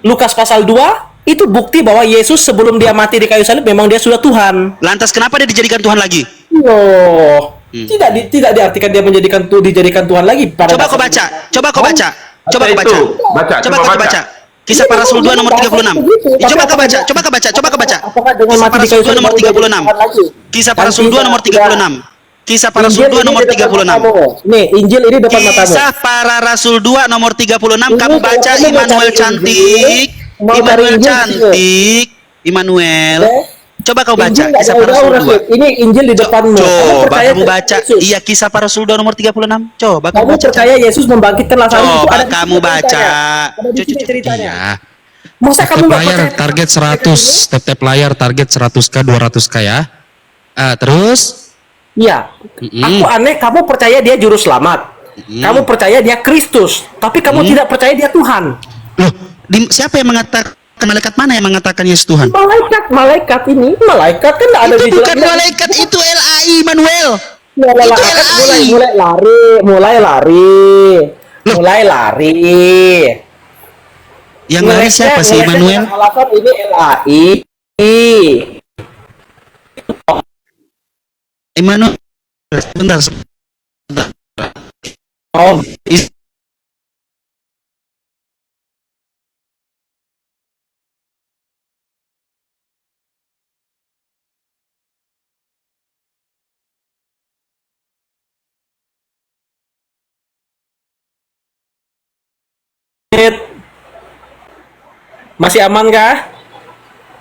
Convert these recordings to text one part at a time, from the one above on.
Lukas pasal 2 itu bukti bahwa Yesus sebelum dia mati di kayu salib memang dia sudah Tuhan. Lantas kenapa dia dijadikan Tuhan lagi? Loh, tidak diartikan dia dijadikan Tuhan lagi. Coba kau baca. Coba kau baca. Coba kau baca. Coba kau baca. Kisah para Rasul 2 nomor 36. Coba kau baca. Coba kau baca. Coba kau baca. Kisah para Rasul 2 nomor 36. Kisah para Rasul 2 nomor 36. Kisah para Rasul 2 nomor 36. Nih, Injil ini depan matamu. Kisah para Rasul 2 nomor 36. Kamu baca Immanuel cantik. Immanuel cantik. Immanuel. Coba kau baca Kisah para Rasul 2. Ini Injil di depanmu. Coba kamu baca. Iya, Kisah para Rasul 2 nomor 36. Coba kamu baca. Percaya Yesus membangkitkan Lazarus. Coba kamu baca. Ceritanya. Iya. Masa kamu nggak layar percaya? target 100, tap layar target 100k 200k ya. Terus Iya. Aku aneh, kamu percaya dia juru selamat. Kamu percaya dia Kristus, tapi kamu tidak percaya dia Tuhan. Loh, siapa yang mengatakan, malaikat mana yang mengatakan Yesus Tuhan? Malaikat kan nggak ada Itu di bukan malaikat, itu LAI, Manuel. Itu mulai lari. Yang lari siapa sih, Manuel? Alasan ini LAI. Emmanuel, sebentar. Oh, masih aman kah?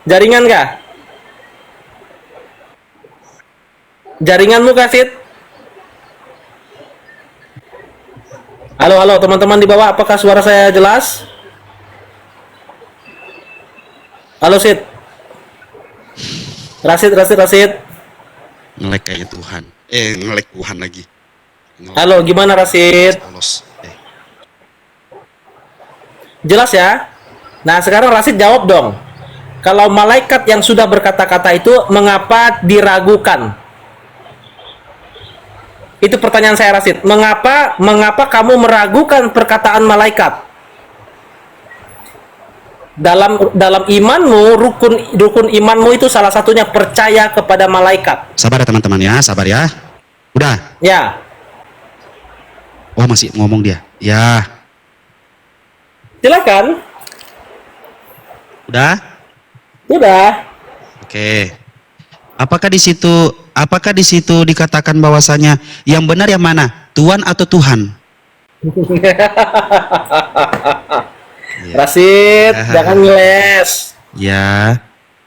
Jaringan kah? Jaringanmu kah, Sid? Halo teman-teman di bawah, apakah suara saya jelas? Halo Sid. Rasid. Ngelek kayak Tuhan. Ngelek Tuhan lagi. Halo, gimana Rasid? Jelas ya? Nah, sekarang Rasid jawab dong. Kalau malaikat yang sudah berkata-kata itu mengapa diragukan? Itu pertanyaan saya, Rasid. Mengapa kamu meragukan perkataan malaikat? Dalam imanmu, rukun imanmu itu salah satunya percaya kepada malaikat. Sabar ya teman-teman ya, sabar ya. Udah. Ya. Oh, masih ngomong dia. Ya. Silakan. Udah? Oke. Apakah di situ dikatakan bahwasanya yang benar yang mana? Tuhan atau Tuhan? Rasid, jangan ngeles. Ya.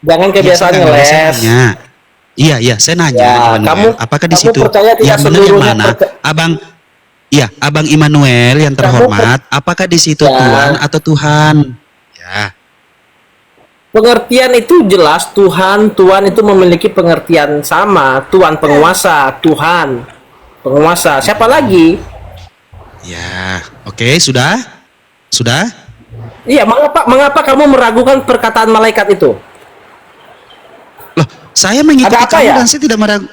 Jangan kebiasaan ngeles. Iya, saya nanya. Ya, Immanuel. Apakah di situ yang benar yang mana? Abang Immanuel yang terhormat, apakah di situ Tuhan atau Tuhan? Ya. Pengertian itu jelas, Tuhan itu memiliki pengertian sama. Tuhan penguasa, Tuhan penguasa. Siapa lagi? Ya, oke, sudah? Iya, mengapa kamu meragukan perkataan malaikat itu? Loh, saya mengikuti kamu ya? dan saya tidak meragukan.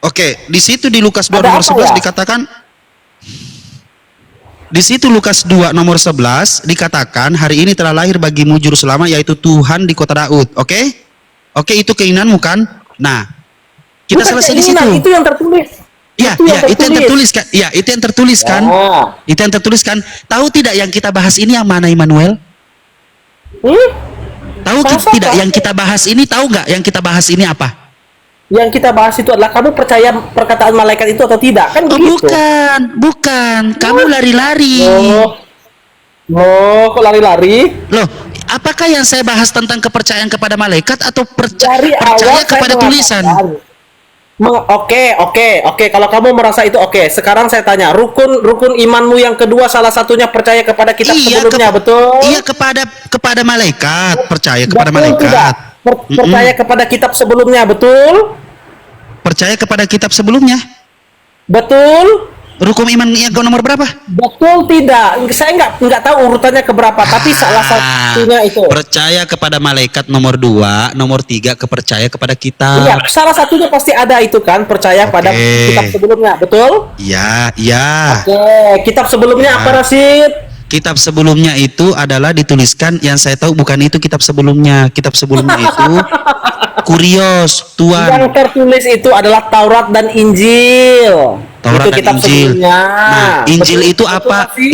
Oke, di situ di Lukas 2 nomor 11 dikatakan. Di situ Lukas 2 nomor 11 dikatakan, hari ini telah lahir bagimu juru selamat, yaitu Tuhan di kota Daud. Oke, itu keinginanmu kan? Nah, kita selesai di situ. Itu yang tertulis. Itu yang tertulis kan? Ya, itu yang tertulis kan? Itu yang tertulis kan? Tahu tidak yang kita bahas ini yang mana, Immanuel? Tahu tidak yang kita bahas ini? Tahu nggak yang kita bahas ini apa? Yang kita bahas itu adalah kamu percaya perkataan malaikat itu atau tidak? Kan begitu. Bukan. Kamu lari-lari. Kok lari-lari? Loh, apakah yang saya bahas tentang kepercayaan kepada malaikat atau percaya kepada tulisan? Oke. Kalau kamu merasa itu oke. Sekarang saya tanya, rukun imanmu yang kedua salah satunya percaya kepada kitab sebelumnya, betul? Iya, kepada malaikat, percaya kepada malaikat. Percaya kepada kitab sebelumnya, betul? Percaya kepada kitab sebelumnya. Betul? Rukun iman yang nomor berapa? Betul tidak? Saya nggak tahu urutannya keberapa, tapi salah satunya itu. Percaya kepada malaikat nomor 2, nomor 3 percaya kepada kitab. Iya, salah satunya pasti ada itu kan, percaya pada kitab sebelumnya, betul? Iya. Oke, kitab sebelumnya apa, Rasid? Kitab sebelumnya itu adalah dituliskan, yang saya tahu bukan itu kitab sebelumnya. Kitab sebelumnya itu Kurios, Tuan. Yang tertulis itu adalah Taurat dan Injil. Taurat itu dan kitab Injil. sebelumnya. Nah, Injil Betul- itu betul apa? nggak sih?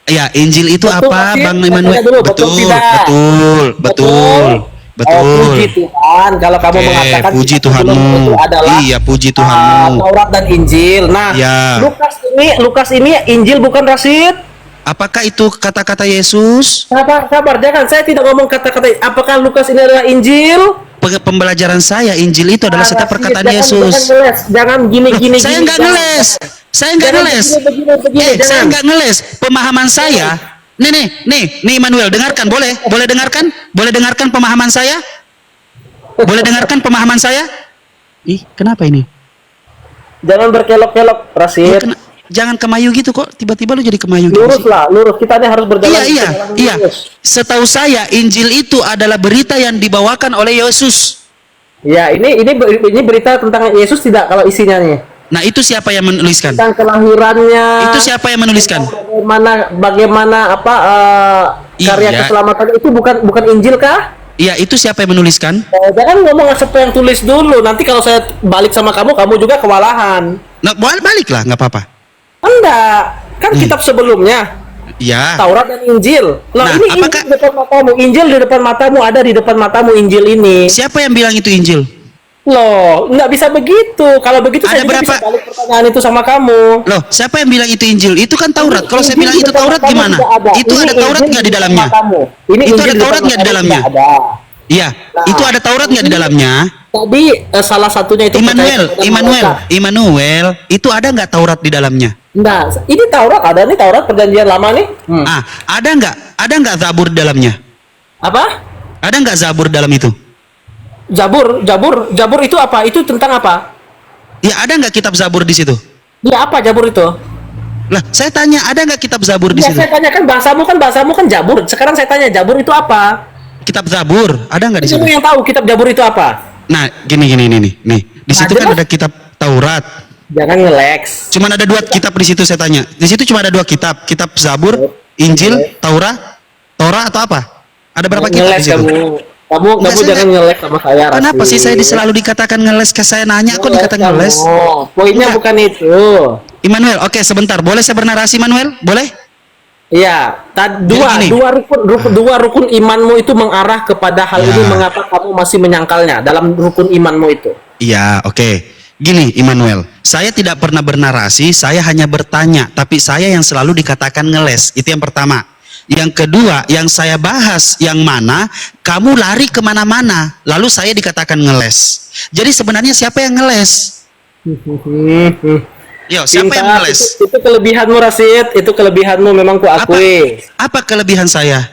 Ya, Injil itu Betul apa, nggak sih? Bang Saya Immanuel? tanya dulu, betul Betul, tidak? betul, betul, Oh, puji betul. Tuhan. Kalau kamu Oke, mengatakan puji kitab sebelum Tuhanmu. itu adalah Iya, puji Tuhanmu. Taurat dan Injil. Nah, Ya. Lukas ini Injil bukan Rasid. Apakah itu kata-kata Yesus? Sabar, jangan. Saya tidak ngomong kata-kata. Apakah Lukas ini adalah Injil? Pembelajaran saya, Injil itu adalah setiap Rasid, perkataan jangan Yesus. ngeles. Jangan gini. Saya nggak jangan. ngeles. Saya nggak Jangan ngeles. begini, Saya jangan. nggak ngeles. Pemahaman saya. Nih, Immanuel, dengarkan, boleh dengarkan, pemahaman saya. Boleh dengarkan pemahaman saya? Ih, kenapa ini? Jangan berkelok-kelok, Rasid. Jangan kemayu gitu kok. Tiba-tiba lu jadi kemayu gitu Lurus sih. lah, lurus. Kita ini harus berjalan. Iya. berjalan lurus. Setahu saya Injil itu adalah berita yang dibawakan oleh Yesus. Ya, ini berita tentang Yesus tidak kalau isinya nih. Nah, itu siapa yang menuliskan? Tentang kelahirannya. Itu siapa yang menuliskan? Bagaimana karya Iya. keselamatan itu bukan Injil kah? Iya, itu siapa yang menuliskan? Jangan ngomong siapa yang tulis dulu. Nanti kalau saya balik sama kamu juga kewalahan. Nah, balik lah, nggak apa-apa. Enggak, kan kitab sebelumnya Iya. Taurat dan Injil. Loh, Nah, ini apakah- Injil di depan matamu. Injil di depan matamu, ada di depan matamu Injil ini. Siapa yang bilang itu Injil? Loh, nggak bisa begitu. Kalau begitu Ada saya juga berapa- bisa balik pertanyaan itu sama kamu. Loh, siapa yang bilang itu Injil? Itu kan Taurat. Kalau saya Injil bilang di itu depan Taurat matamu gimana? tidak Itu Ini ada Taurat Injil nggak di depan dalamnya? matamu. Ini Itu Injil ada di Taurat depan nggak di matamu dalamnya? tidak ada. Iya. Nah, Itu ada Taurat nggak di ini- dalamnya? Tadi salah satunya itu percaya kepada malaikat. Immanuel, itu ada nggak Taurat di dalamnya? Enggak, ini Taurat ada nih, Taurat perjanjian lama nih. Ah, ada nggak Zabur di dalamnya? Apa? Ada nggak Zabur dalam itu? Jabur itu apa? Itu tentang apa? Ya, ada nggak kitab Zabur di situ? Ya apa Jabur itu? Lah, saya tanya, ada nggak kitab Zabur di Ya situ? saya tanyakan bahasamu kan Jabur. Sekarang saya tanya Jabur itu apa? Kitab Zabur, ada nggak di situ? Kamu yang tahu kitab Jabur itu apa? Nah, gini, nih. Di situ kan jelas. ada kitab Taurat. Jangan ngeleks. Cuman ada 2 kitab di situ, saya tanya. Di situ cuma ada 2 kitab, kitab Zabur, Injil, Torah atau apa? Ada berapa kitab Ngeles di situ? kamu Nggak, saya jangan nggak- ngelek sama saya. Kenapa sih saya Rasid. selalu dikatakan ngeles? Ke saya nanya kok dikatakan kamu. ngeles? Poinnya Enggak. bukan itu. Immanuel, oke sebentar. Boleh saya bernarasi, Immanuel? Boleh? Iya, Jadi gini. dua rukun imanmu itu mengarah kepada hal Ya. ini. Mengapa kamu masih menyangkalnya dalam rukun imanmu itu? Iya, oke. Gini, Immanuel. Saya tidak pernah bernarasi, saya hanya bertanya. Tapi saya yang selalu dikatakan ngeles. Itu yang pertama. Yang kedua, yang saya bahas yang mana, kamu lari kemana-mana. Lalu saya dikatakan ngeles. Jadi sebenarnya siapa yang ngeles? Yo, siapa yang Pintar, ngeles? itu kelebihanmu, Rasid. Itu kelebihanmu, memang ku akui. Apa kelebihan saya?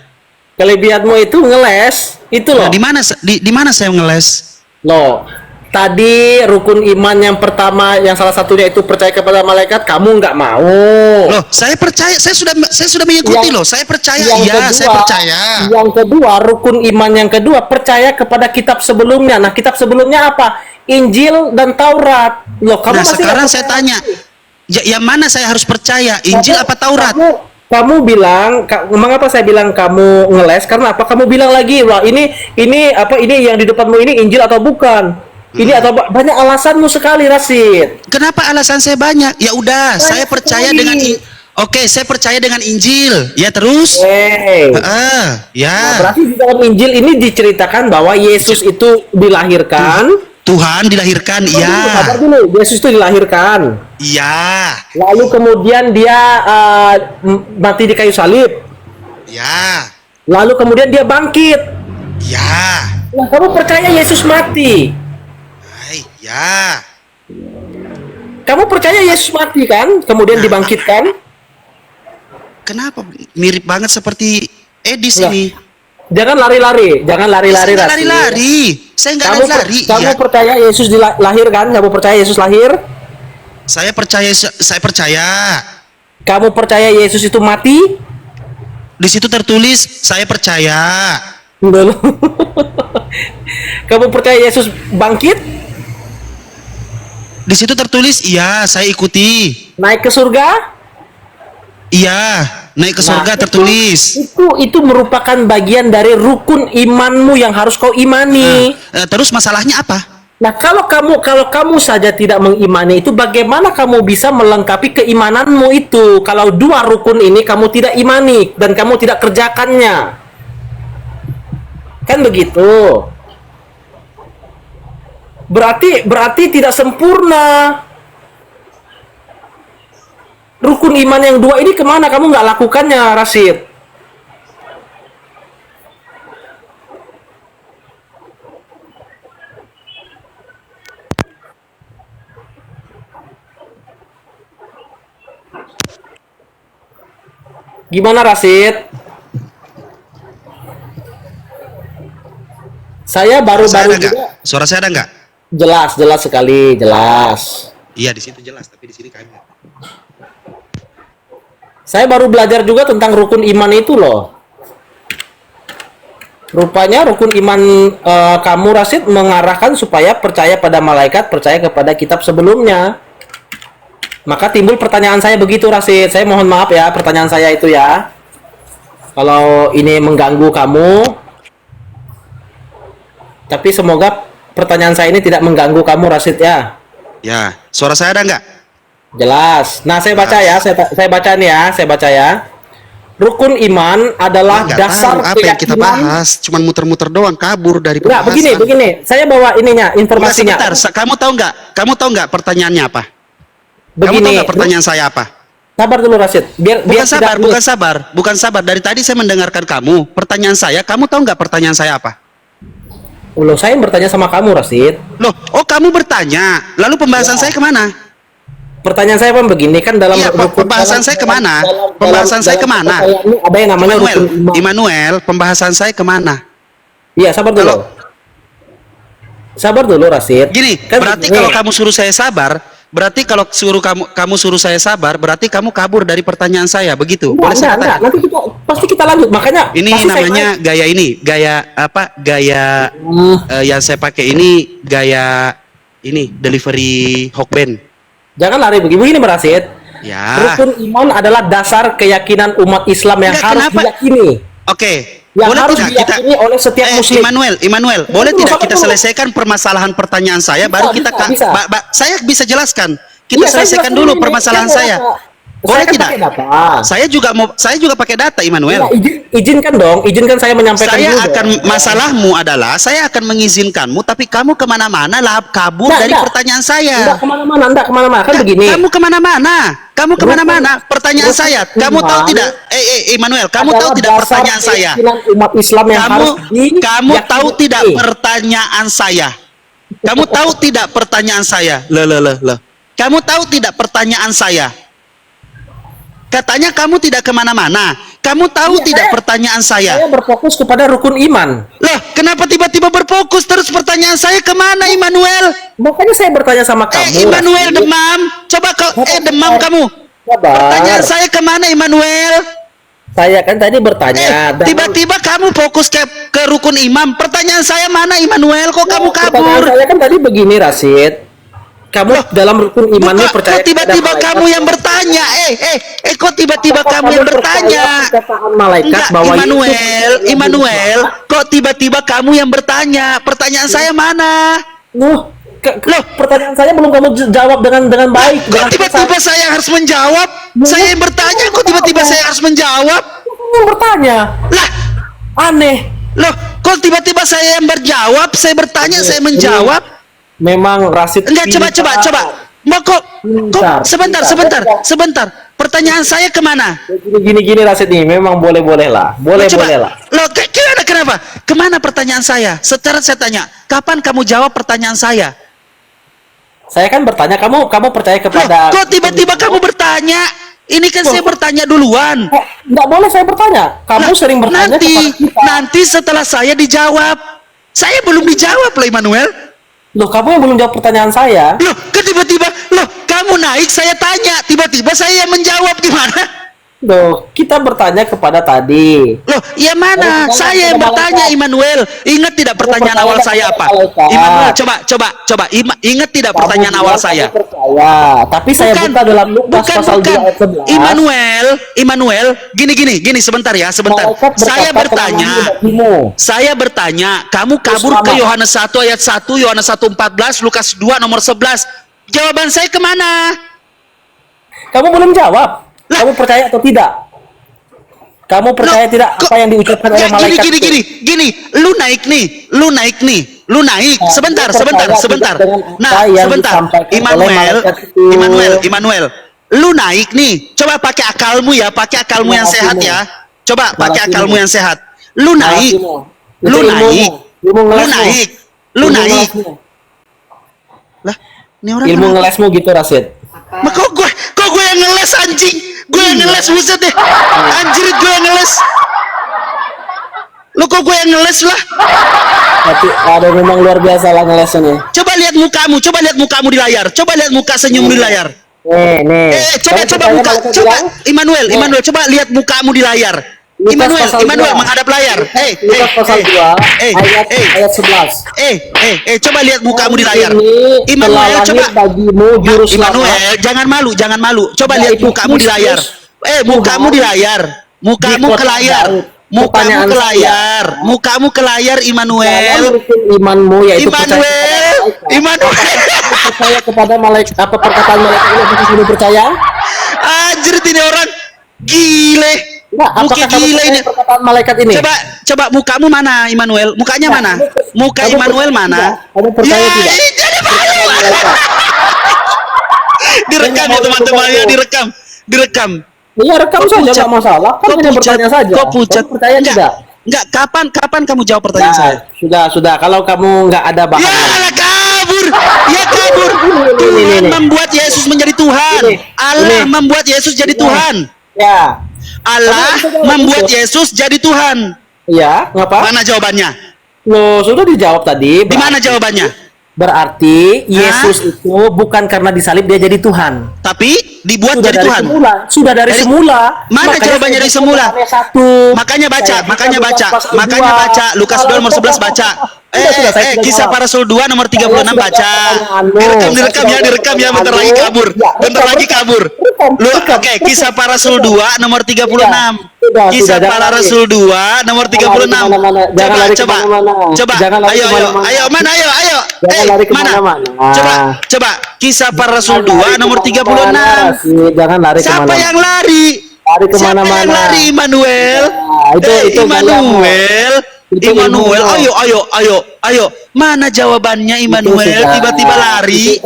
Kelebihanmu itu ngeles. Itu loh. Nah, di mana saya ngeles? Loh, tadi rukun iman yang pertama, yang salah satunya itu percaya kepada malaikat, kamu nggak mau. Loh, saya percaya, saya sudah mengikuti Yang- loh. Saya percaya, Yang iya, kedua- saya percaya. Yang kedua, rukun iman yang kedua, percaya kepada kitab sebelumnya. Nah, kitab sebelumnya apa? Injil dan Taurat. Loh, kamu Nah, masih sekarang nggak saya percaya? tanya, yang mana saya harus percaya? Injil apa Taurat? Kamu bilang, mengapa saya bilang kamu ngeles? Karena apa? Kamu bilang lagi, wah ini yang di depanmu ini Injil atau bukan? Ini atau banyak alasanmu sekali, Rasid. Kenapa alasan saya banyak? Ya udah, Banyak saya percaya sekali. dengan Oke, saya percaya dengan Injil. Ya terus? Nah, Ya. berarti di dalam Injil ini diceritakan bahwa Yesus itu dilahirkan. Tuhan dilahirkan, Sabar iya. dulu, Yesus itu dilahirkan. Iya. Lalu kemudian dia mati di kayu salib. Ya. Lalu kemudian dia bangkit. Ya. Nah, kamu percaya Yesus mati? Hai, ya. Kamu percaya Yesus mati kan? Kemudian dibangkitkan? Kenapa mirip banget seperti Edis Lah, ini? Jangan lari-lari, jangan lari-lari. Saya nggak Rasid. lari-lari. Saya nggak Kamu, lari-lari. kamu Iya. percaya Yesus lahir kan? Kamu percaya Yesus lahir? Saya percaya. Kamu percaya Yesus itu mati? Di situ tertulis saya percaya. Belum. Kamu percaya Yesus bangkit? Di situ tertulis iya, saya ikuti. Naik ke surga? Iya. Naik ke surga Nah, tertulis. itu merupakan bagian dari rukun imanmu yang harus kau imani. Terus masalahnya apa? Nah, kalau kamu saja tidak mengimani itu, bagaimana kamu bisa melengkapi keimananmu itu? Kalau dua rukun ini kamu tidak imani dan kamu tidak kerjakannya, kan begitu? Berarti tidak sempurna. Rukun iman yang dua ini kemana kamu nggak lakukannya, Rashid? Gimana, Rashid? Saya baru-baru juga. Suara saya ada nggak? Jelas sekali, jelas. Iya, di situ jelas, tapi di sini kayaknya. Saya baru belajar juga tentang rukun iman itu loh. Rupanya rukun iman kamu, Rashid, mengarahkan supaya percaya pada malaikat, percaya kepada kitab sebelumnya. Maka timbul pertanyaan saya begitu, Rashid. Saya mohon maaf ya, pertanyaan saya itu ya. Kalau ini mengganggu kamu, tapi semoga pertanyaan saya ini tidak mengganggu kamu, Rashid ya. Ya, suara saya ada nggak? Jelas. Nah, saya baca ya, saya baca nih ya, saya baca ya. Rukun iman adalah Nggak dasar tahu apa yang kita keyakinan. bahas, cuman muter-muter doang, kabur dari Enggak, pembahasan. begini. Saya bawa ininya, informasinya. Sebentar, kamu tahu nggak? Kamu tahu nggak pertanyaannya apa? Kamu tahu Begini. nggak pertanyaan saya apa? Sabar dulu, Rashid. Biar Bukan sabar. Dari tadi saya mendengarkan kamu. Pertanyaan saya, kamu tahu nggak pertanyaan saya apa? Loh, saya yang bertanya sama kamu, Rashid. Loh, oh kamu bertanya. Lalu pembahasan saya kemana? Pertanyaan saya kan begini, kan dalam Iya, pembahasan saya kemana? Pembahasan saya kemana? Ini ada yang namanya rukun iman. Immanuel, pembahasan saya kemana? Iya, sabar dulu. Kalau- Sabar dulu, Rashid. Gini, Kan berarti begini. kalau kamu suruh saya sabar, berarti kalau suruh kamu suruh saya sabar, berarti kamu kabur dari pertanyaan saya, begitu? Boleh saya Enggak. katakan? Nanti pasti kita lanjut. Makanya Ini pasti saya namanya gaya ini, gaya apa? Gaya yang saya pakai ini gaya ini delivery Hokben. jangan lari begini, Rashid. Ya. Rukun iman adalah dasar keyakinan umat Islam yang Enggak, harus kenapa? diyakini. Oke. Yang Boleh harus tidak kita diyakini oleh setiap muslim. Immanuel, boleh Dulu, tidak sabar kita dulu. selesaikan permasalahan pertanyaan saya baru kita bisa. saya bisa jelaskan. Kita Iya, saya selesaikan jelaskan dulu ini. permasalahan Saya saya. mau- Boleh saya kan tidak? pakai data. Saya juga pakai data, Immanuel. Iya, izinkan dong, izinkan saya menyampaikan Saya dulu. akan masalahmu adalah saya akan mengizinkanmu, tapi kamu kemana-mana lah kabur dari pertanyaan saya. Enggak kemana-mana, kan begini. Kamu kemana-mana? Kamu kemana-mana? Pertanyaan rukun saya, kamu tahu iman tidak? Immanuel, kamu adalah tahu tidak dasar pertanyaan saya? keyakinan umat Islam yang Kamu harus kamu tahu diyakini. tidak pertanyaan saya? Kamu tahu tidak pertanyaan saya? Loh. Kamu tahu tidak pertanyaan saya? Katanya kamu tidak kemana-mana. Kamu tahu Iya, tidak saya- pertanyaan saya? Saya berfokus kepada rukun iman. Lah, kenapa tiba-tiba berfokus terus pertanyaan saya kemana, Immanuel? Makanya saya bertanya sama kamu. Immanuel Rashid. demam. Coba kau demam kamu. Sabar. Pertanyaan saya kemana, Immanuel? Saya kan tadi bertanya. dan- Tiba-tiba kamu fokus ke rukun imam. Pertanyaan saya mana, Immanuel? Kok kamu Pertanyaan kabur? saya kan tadi begini, Rashid. Kamu dalam rukun iman ini percaya Kok tiba-tiba kepada kamu malaikat? yang bertanya? Kok tiba-tiba Apakah kamu yang percaya bertanya? perkataan malaikat Enggak, bahwa Immanuel, kok tiba-tiba kamu yang bertanya? Pertanyaan saya mana? Loh, pertanyaan saya belum kamu jawab dengan baik. Kok dengan tiba-tiba kesan. saya harus menjawab? Saya yang bertanya, kok tiba-tiba saya harus menjawab? Kamu yang bertanya. Lah, Aneh. loh, kok tiba-tiba saya yang berjawab? Saya bertanya, saya menjawab? Memang Rashid. Enggak, coba. Mau kok sebentar. Pertanyaan saya kemana? Gini Rashid nih, memang boleh lah. Boleh lah. Loh, kenapa? Kemana pertanyaan saya? Secara saya tanya, kapan kamu jawab pertanyaan saya? Saya kan bertanya, kamu percaya Loh, kepada. kok tiba-tiba kamu bertanya? Ini kan saya bertanya duluan. Nggak boleh saya bertanya. Kamu Lah, sering bertanya kepada kita. nanti setelah saya dijawab. Saya belum dijawab loh, Immanuel. Loh, kamu yang belum jawab pertanyaan saya. Loh, kok tiba-tiba, kamu naik saya tanya, tiba-tiba saya yang menjawab gimana? Loh, kita bertanya kepada tadi. Loh, ya mana? Saya yang bertanya, Immanuel. Ingat tidak pertanyaan awal saya apa? Immanuel, coba. Ingat tidak pertanyaan awal saya? Percaya. Tapi saya buka dalam Lukas pasal 2 ayat 11. Immanuel, gini, sebentar ya, sebentar. Saya bertanya, kamu kabur ke Yohanes 1 ayat 1, Yohanes 1:14, Lukas 2 nomor 11. Jawaban saya kemana? Kamu belum jawab. Kamu percaya atau tidak? Kamu percaya tidak apa yang diucapkan oleh malaikat? Gini. Lu naik. Sebentar. Nah, sebentar. Immanuel. Lu naik nih. Coba pakai akalmu ya, yang sehat ya. Coba pakai akalmu yang sehat. Lu naik. Lah, ini orang ilmu ngelesmu gitu, Rasid. kok gue yang ngeles anjing? Gue yang ngeles, buset deh. Anjir, gue yang ngeles. Lo kok gue yang ngeles lah? Tapi ada memang luar biasa lah ngelesnya. Coba lihat mukamu di layar. Coba lihat muka senyum di layar. Nih. Coba Immanuel, coba lihat mukamu di layar. Immanuel menghadap layar. Lukas pasal 2 ayat 11. Coba lihat mukamu di layar. Immanuel, coba. Immanuel, jangan malu. Coba lihat mukamu di layar. Mukamu di layar. Mukamu ke layar, Immanuel. Imanmu yaitu Immanuel. percaya kepada malaikat, apa perkataan malaikat ini apakah kamu percaya? Anjir, ini orang gile. Apakah kamu percaya perkataan malaikat ini? Coba mukamu mana, Immanuel? Mukanya mana? Muka Immanuel mana? Kamu percaya tidak? Jadi malu. Direkam ya teman-teman ya, direkam. Iya, rekam saja, nggak masalah. Kan hanya bertanya saja. Kok pucat? Kamu percaya tidak? Enggak, kapan kamu jawab pertanyaan saya? Sudah. Kalau kamu nggak ada bahan. Ya kabur. Tuhan membuat Yesus menjadi Tuhan. Allah membuat Yesus jadi Tuhan. Ya. Allah membuat Yesus jadi Tuhan. Iya, ngapa? Mana jawabannya? Loh, sudah dijawab tadi. Di mana jawabannya? Berarti Yesus itu bukan karena disalib dia jadi Tuhan. Tapi dibuat Sudah jadi dari Tuhan. Sudah dari semula. Mana jawabannya dari semula? Makanya baca Lukas 2 nomor 11 baca. Kisah para Rasul 2 nomor 36 baca. Direkam ya, bentar lagi kabur. Kisah para Rasul 2 nomor 36. Kisah para Rasul 2 nomor 36. Coba. Ayo, mana? Coba. Kisah para Rasul 2 nomor 36. Jangan lari kemana-mana. Siapa yang lari? Lari kemana-mana. Immanuel. Immanuel, ayo. Mana jawabannya, Immanuel? Tiba-tiba lari.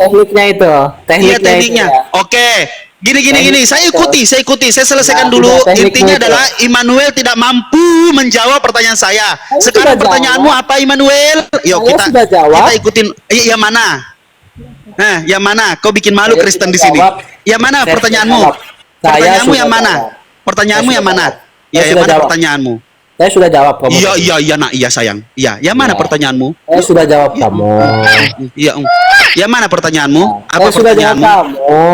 Tekniknya. Oke. Gini. Saya ikuti. Saya selesaikan dulu. Intinya adalah Immanuel tidak mampu menjawab pertanyaan saya. Sekarang pertanyaanmu apa, Immanuel? Yuk kita ikutin. Yang mana? Yang mana? Kau bikin malu Kristen di sini. Yang mana pertanyaanmu? Pertanyaanmu yang mana? Pertanyaanmu yang mana? Ya, yang mana pertanyaanmu? Saya sudah jawab kamu. Iya, nak, iya sayang. Iya, yang mana pertanyaanmu? Saya sudah jawab kamu. Iya, yang mana pertanyaanmu? Apa pertanyaanmu?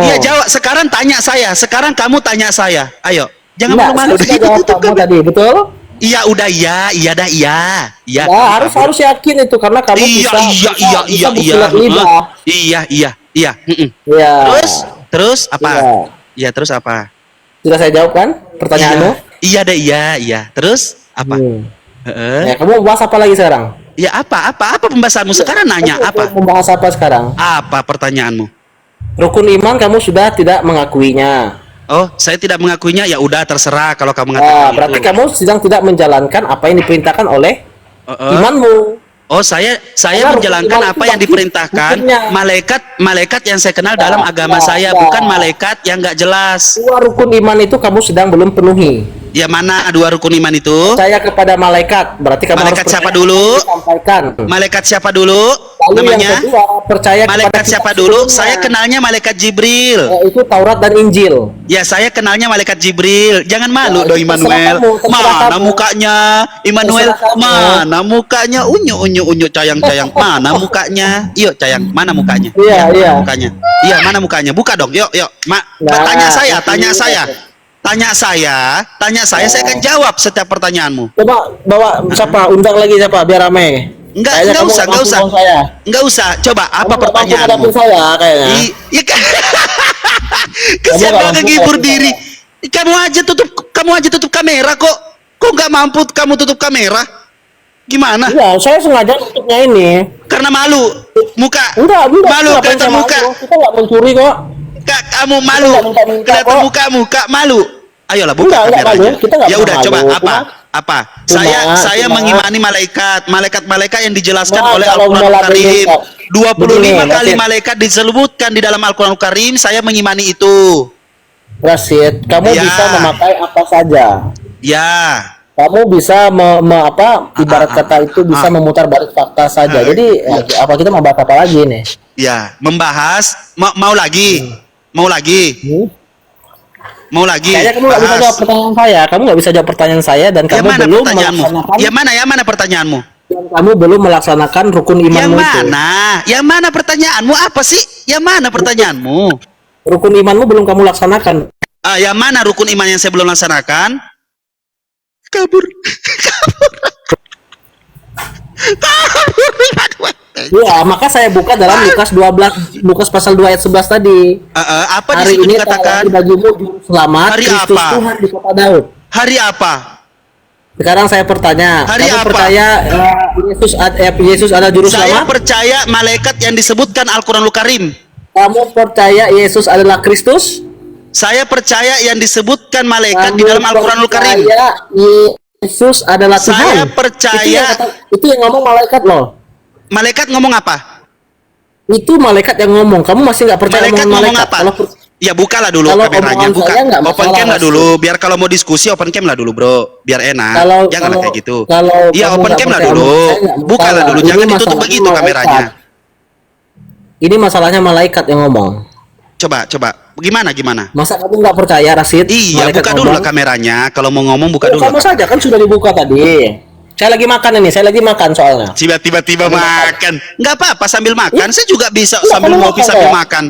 Iya, jawab. Sekarang tanya saya. Sekarang kamu tanya saya. Ayo, jangan malu-malu. Saya sudah jawab kamu tadi, betul? Iya, udah iya. Iya. Harus yakin itu karena kamu bisa. Iya. Terus apa? Iya, terus apa? Sudah saya jawab kan pertanyaanmu? Iya. Terus apa? Ya, kamu bahas apa lagi sekarang? Ya apa pembahasanmu sekarang? Nanya apa? Membahas apa sekarang? Apa pertanyaanmu? Rukun iman kamu sudah tidak mengakuinya. Oh, saya tidak mengakuinya. Ya udah, terserah kalau kamu mengatakan berarti itu. kamu sedang tidak menjalankan apa yang diperintahkan oleh imanmu. Oh, saya menjalankan apa yang diperintahkan malaikat yang saya kenal dalam agama saya, bukan malaikat yang nggak jelas. Dua rukun iman itu kamu sedang belum penuhi. Ya, mana dua rukun iman itu? Percaya kepada malaikat, berarti kamu malaikat harus siapa dulu? Sampaikan. Malaikat siapa dulu? Lalu namanya? Yang kedua, percaya malaikat kepada siapa dulu? Saya kenalnya malaikat Jibril. Itu Taurat dan Injil. Ya, saya kenalnya malaikat Jibril. Jangan malu dong, Immanuel. Mana mukanya? Immanuel, mana mukanya? Unyu cayang. Mana mukanya? Yuk, cayang. Mana mukanya? Iya. Mukanya. Iya, mana mukanya? Buka dong. Yuk. Tanya saya. Tanya saya saya akan jawab setiap pertanyaanmu. Coba bawa siapa? Undang lagi siapa biar rame. Enggak usah. Enggak usah. Coba apa pertanyaanmu? Saya kayaknya. Iya kan. Kesian menghibur diri. Kamu aja tutup kamera kok. Kok nggak mampu kamu tutup kamera? Gimana? Iya, saya sengaja tutupnya ini. Karena malu. Muka. Enggak, Malu kelihatan muka. Kita nggak mencuri kok. Kamu malu. Kelihatan muka malu. Ayolah buka kameranya. Ya udah coba apa? Saya mengimani malaikat yang dijelaskan oleh Al-Qur'an Karim. 25 kali malaikat disebutkan di dalam Al-Qur'an Karim, saya mengimani itu. Rasid, kamu bisa memakai apa saja. Ya. Kamu bisa ibarat kata itu bisa memutar balik fakta saja. Jadi apa kita mau bahas apa lagi nih? Ya, membahas mau lagi. Mau lagi. Kayaknya kamu nggak bisa jawab pertanyaan saya. Kamu nggak bisa jawab pertanyaan saya dan kamu belum melaksanakan. Yang mana pertanyaanmu? Dan kamu belum melaksanakan rukun imanmu itu. Yang mana pertanyaanmu? Apa sih? Yang mana pertanyaanmu? Rukun imanmu belum kamu laksanakan. Yang mana rukun iman yang saya belum laksanakan? Kabur. Ya, maka saya buka dalam Lukas pasal 2 ayat 11 tadi. Apa hari di situ ini dikatakan? Bagimu juru selamat Hari Kristus apa? Tuhan di kota Daud. Hari apa? Sekarang saya bertanya, Hari kamu apa? percaya Yesus adalah juru Saya selamat? percaya malaikat yang disebutkan Al-Qur'anul Karim. Kamu percaya Yesus adalah Kristus? Saya percaya yang disebutkan malaikat di dalam Al-Qur'anul Karim. Saya Yesus adalah Tuhan. Saya percaya. Itu yang ngomong malaikat loh. Malaikat ngomong apa? Itu malaikat yang ngomong. Kamu masih nggak percaya Malaikat ngomong malaikat? apa? Kalau Ya bukalah dulu kalau kameranya, omongan saya nggak open masalah, cam lah Mas. dulu, biar kalau mau diskusi open cam lah dulu bro, biar enak. Janganlah kayak gitu. Iya kamu open nggak cam lah percaya dulu, omongan saya nggak bukalah masalah. dulu, Ini jangan ditutup masalahnya begitu malaikat. kameranya. Ini masalahnya malaikat yang ngomong. Coba, gimana? Masa kamu nggak percaya, Rasid? Iya, Malaikat buka dulu lah ngomong? kameranya. Kalau mau ngomong buka dulu. Kamu saja kan sudah dibuka tadi. Saya lagi makan ini, saya lagi makan soalnya. Tiba-tiba makan. Nggak apa-apa sambil makan. Saya juga bisa Iya, sambil kamu ngopi makan, sambil ya? makan.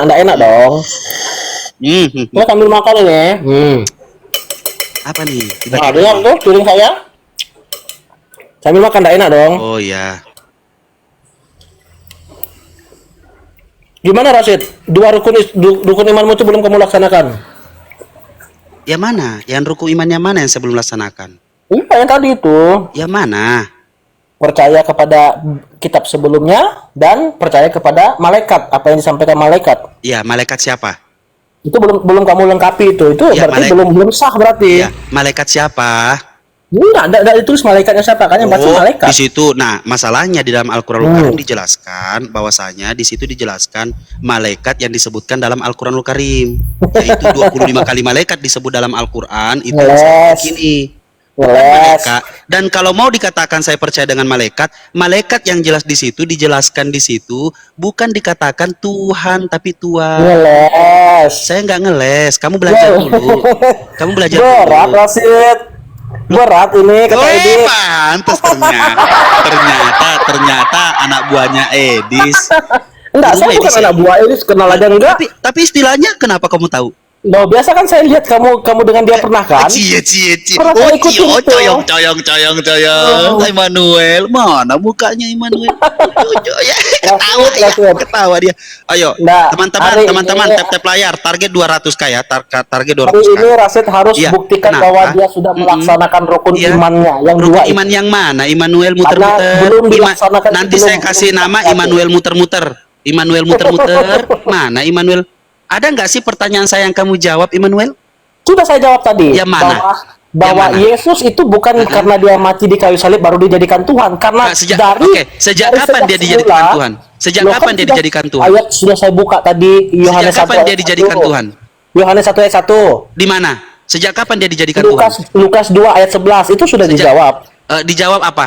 Nggak enak dong. Hmm. Saya sambil makan ini. Apa nih? Nah, dengar tuh piring saya. Sambil makan nggak enak dong. Oh ya. Gimana Rasid? Dua rukun imanmu itu belum kamu laksanakan? Yang mana? Yang rukun imannya mana yang saya belum laksanakan? Iya, yang tadi itu. Yang mana? Percaya kepada kitab sebelumnya dan percaya kepada malaikat, apa yang disampaikan malaikat. Ya, malaikat siapa? Itu belum kamu lengkapi itu. Itu Ya, berarti belum sah berarti. Ya, malaikat siapa? Enggak ditulis malaikatnya siapa, kan yang baca malaikat. Di situ. Nah, masalahnya di dalam Al-Qur'anul Karim dijelaskan bahwasanya di situ dijelaskan malaikat yang disebutkan dalam Al-Qur'anul Karim. Yaitu 25 kali malaikat disebut dalam Al-Qur'an itu ini. Malaikat. Dan kalau mau dikatakan saya percaya dengan malaikat yang jelas di situ dijelaskan di situ bukan dikatakan Tuhan tapi Tuhan. Ngeles. Saya nggak ngeles. Kamu belajar dulu. Kamu belajar Berat, dulu. Rasid. Berat ini kata Edi. Pantes ternyata anak buahnya Edis. Enggak, saya bukan anak buah ini, kenal aja enggak. Tapi istilahnya kenapa kamu tahu? Loh, biasa kan saya lihat kamu dengan dia pernah kan? Cie. Pernah saya ikutin itu. Coyong. Immanuel, mana mukanya Immanuel? Ya, ketawa dia. Ayo, Nah, teman-teman tap layar, target 200k ya, target 200k. Hari ini Rasid harus Iya, buktikan kenapa? bahwa dia sudah melaksanakan rukun imannya yang Rukun dua. iman yang mana? Immanuel muter-muter. belum dilaksanakan, Nanti belum saya kasih nama Immanuel muter-muter. Immanuel muter-muter. Mana Immanuel? Ada nggak sih pertanyaan saya yang kamu jawab, Immanuel? Sudah saya jawab tadi. Yang mana? Bahwa Yang mana? Yesus itu bukan karena dia mati di kayu salib baru dijadikan Tuhan, karena Sejak dari kapan dia dijadikan semula, Tuhan? Sejak loh, kapan kan dia sudah- dijadikan Tuhan? Ayat sudah saya buka tadi, Yohanes Sejak 1 kapan dia ayat dijadikan 1. Tuhan? Yohanes 1 ayat 1. Di mana? Sejak kapan dia dijadikan Tuhan? Lukas 2 ayat 11 itu sudah dijawab. Dijawab apa?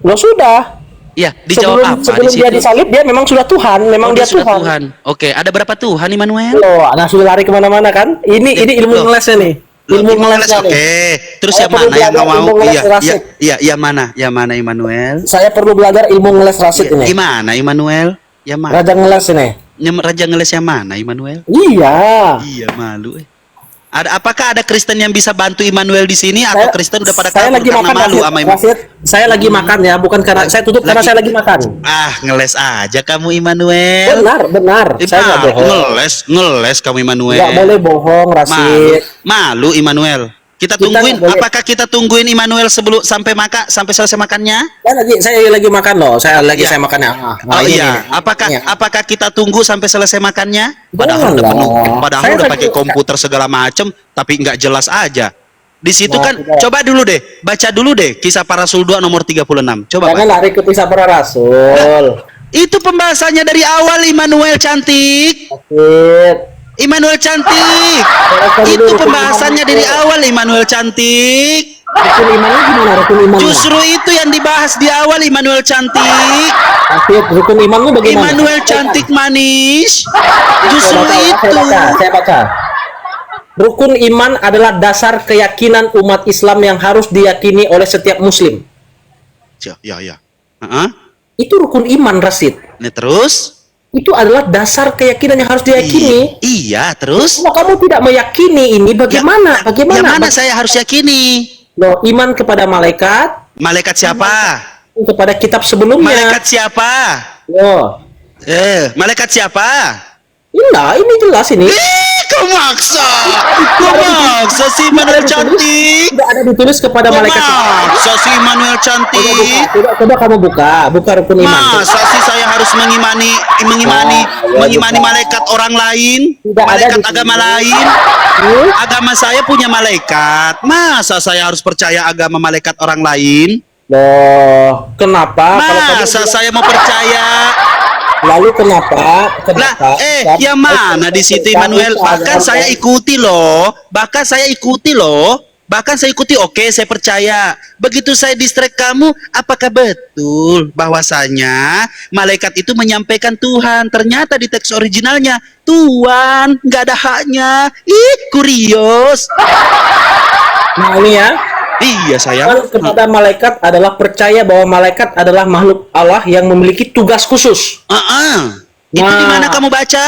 Loh sudah. Iya, dijawab apa? Sebelum di dia situ? disalib dia memang sudah Tuhan, memang dia sudah Tuhan. Oke, ada berapa Tuhan, Immanuel? Loh, anak sudah lari kemana-mana kan? Ini ilmu Loh. ngelesnya nih. Ilmu ngelesnya nih. Oke. Terus Saya yang perlu mana yang belajar nggak mau? ilmu ngeles Rasid. Iya, yang mana? Yang mana Immanuel? Saya perlu belajar ilmu ngeles Rasid ini. Gimana Immanuel? Yang mana? Raja ngeles ini. Raja ngeles yang mana Immanuel? Iya. Iya, malu. Apakah ada Kristen yang bisa bantu Immanuel di sini atau Kristen udah pada saya kabur lagi karena makan malu Rasid. sama Immanuel? Rasid, saya lagi makan ya, bukan karena saya tutup karena saya lagi makan. Ngeles aja kamu Immanuel. Benar. Saya nggak bohong. Ngeles kamu Immanuel. Nggak boleh bohong, Rasid. Malu Immanuel. Kita tungguin. Apakah kita tungguin Immanuel sebelum sampai selesai makannya? Saya lagi makan loh. Saya makannya. Apakah kita tunggu sampai selesai makannya? Padahal udah penuh. Padahal udah pakai komputer segala macem, tapi nggak jelas aja. Di situ kan, coba dulu deh, baca dulu deh Kisah Para Rasul 2 nomor 36. Coba. Jangan lari ke Kisah Para Rasul. Itu pembahasannya dari awal, Immanuel cantik. Immanuel cantik. Itu pembahasannya dari awal, Immanuel cantik. Rukun imannya gimana? Rukun iman. Justru itu yang dibahas di awal, Immanuel cantik. Rukun imanmu bagaimana? Immanuel cantik manis. Justru itu. Saya baca. Rukun iman adalah dasar keyakinan umat Islam yang harus diyakini oleh setiap muslim. Ya. Itu rukun iman, Rasid. Nah, terus? Itu adalah dasar keyakinan yang harus diyakini. Iya, terus? Kalau kamu tidak meyakini ini, bagaimana? Yang mana saya harus yakini? Loh, iman kepada malaikat. Malaikat siapa? Kepada kitab sebelumnya. Malaikat siapa? Loh. Malaikat siapa? Ini jelas ini. Kau maksa si Immanuel cantik. Tidak ada ditulis kepada malaikat. Maksa si Immanuel cantik. Coba kamu buka rukun iman. Masa sih saya harus mengimani malaikat orang lain, malaikat agama lain? Agama saya punya malaikat. Masa saya harus percaya agama malaikat orang lain? Loh, kenapa? Masa saya mau percaya? Lalu kenapa? Yang mana di situ Immanuel? Bahkan saya ikuti loh. Oke, saya percaya. Begitu saya distract kamu, apakah betul bahwasanya malaikat itu menyampaikan Tuhan? Ternyata di teks originalnya Tuhan, nggak ada haknya. Kurios. Nah ini ya. Iya sayang. Kepada malaikat adalah percaya bahwa malaikat adalah makhluk Allah yang memiliki tugas khusus. Itu di mana kamu baca?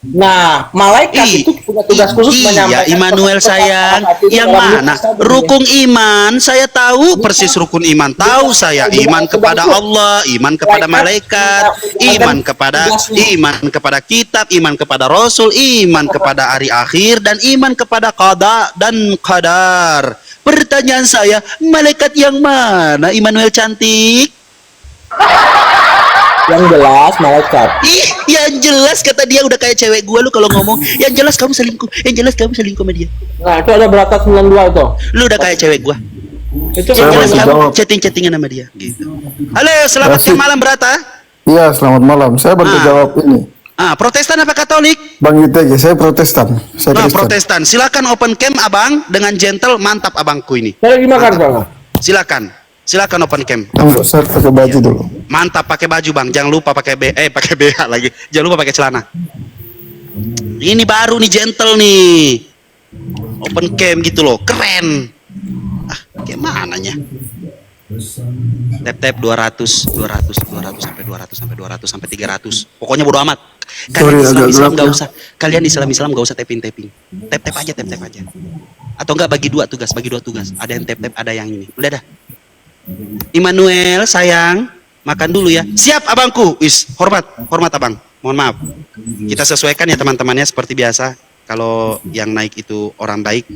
Nah, malaikat itu punya tugas khusus menyampaikan. Immanuel sayang, yang mana? Rukun iman, saya tahu persis rukun iman. Tahu saya iman kepada Allah, iman kepada malaikat, iman kepada kitab, iman kepada rasul, iman kepada hari akhir, dan iman kepada qada dan qadar. Pertanyaan saya, malaikat yang mana, Immanuel cantik? Yang jelas malaikat. Yang jelas kata dia udah kayak cewek gua lu kalau ngomong. Yang jelas kamu selingkuh. Yang jelas kamu selingkuh sama dia. Nah, itu ada berata 92 itu. Lu udah kayak cewek gua. Itu yang jelas kamu chatting-chattingan sama dia gitu. Halo, selamat malam Berata. Iya, selamat malam. Saya bantu jawab ini. Protestan apa Katolik? Bang ITG, saya Protestan. Protestan. Silakan open cam Abang dengan gentle, mantap abangku ini. Saya lagi makan, Bang. Silakan open cam. Tunggu, saya pakai baju dulu. Mantap, pakai baju Bang. Jangan lupa pakai pakai BH lagi. Jangan lupa pakai celana. Ini baru nih gentle nih. Open cam gitu loh, keren. Kayak mananya? Tap 200 sampai 200 sampai 300. Pokoknya bodo amat. Kalian Islam enggak usah. Kalian Islam enggak usah tapping. Tap aja. Atau enggak bagi dua tugas. Ada yang tap, ada yang ini. Udah dah. Immanuel sayang, makan dulu ya. Siap abangku. Hormat abang. Mohon maaf. Kita sesuaikan ya teman-temannya seperti biasa. Kalau yang naik itu orang baik,